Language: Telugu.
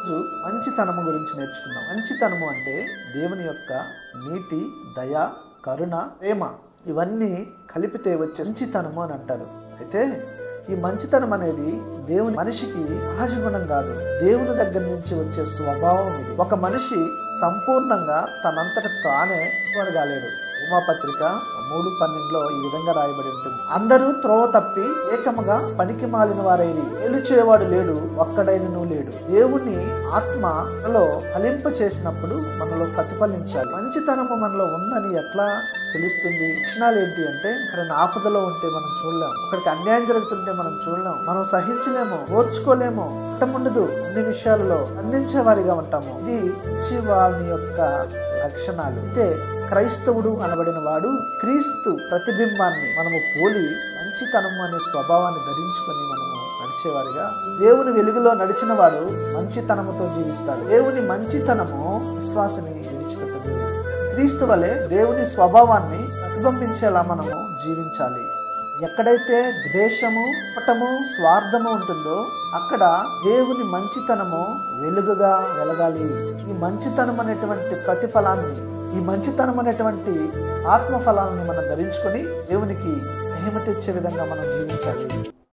రోజు మంచితనము గురించి నేర్చుకున్నాం. మంచితనము అంటే దేవుని యొక్క నీతి, దయ, కరుణ, ప్రేమ ఇవన్నీ కలిపితే వచ్చే మంచితనము అని అంటారు. అయితే ఈ మంచితనం అనేది దేవుని మనిషికి సహజ గుణం కాదు, దేవుని దగ్గర నుంచి వచ్చే స్వభావం ఇది. ఒక మనిషి సంపూర్ణంగా తనంతట తానే కాలేడు. ఉమాపత్రిక 3:12 ఈ విధంగా రాయబడి ఉంటుంది. అందరూ త్రోవ తప్పి ఏకముగా పనికి మాలిన వారైరి, ఏలుచేవాడు లేడు, ఒక్కడైనను లేడు. దేవుని ఆత్మలో ఫలింప చేసినప్పుడు మనలో ప్రతిఫలించాలి. మంచితనము మనలో ఉందని ఎట్లా తెలుస్తుంది? లక్షణాలు ఏంటి అంటే, ఇక్కడ ఆపదలో ఉంటే మనం చూడలేము, ఒకరికి అన్యాయం జరుగుతుంటే మనం చూడలేము, మనం సహించలేము, ఓర్చుకోలేము, ఉండదు, అన్ని విషయాలలో అందించే వారిగా ఉంటాము. ఇది వారి యొక్క లక్షణాలు. అయితే క్రైస్తవుడు అనబడిన వాడు క్రీస్తు ప్రతిబింబాన్ని మనము పోలి మంచితనము అనే స్వభావాన్ని ధరించుకొని మనము నడిచేవారిగా, దేవుని వెలుగులో నడిచిన వాడు మంచితనముతో జీవిస్తాడు. దేవుని మంచితనము విశ్వాసని విడిచిపెట్టదు. క్రీస్తు వలె దేవుని స్వభావాన్ని ప్రతిబింబించేలా మనము జీవించాలి. ఎక్కడైతే ద్వేషము, పటము, స్వార్థము ఉంటుందో అక్కడ దేవుని మంచితనము వెలుగుగా వెలగాలి. ఈ మంచితనం అనేటువంటి ప్రతిఫలాన్ని, ఈ మంచితనం అనేటువంటి ఆత్మఫలాన్ని మనం ధరించుకొని దేవునికి మహిమ తెచ్చే విధంగా మనం జీవించాలి.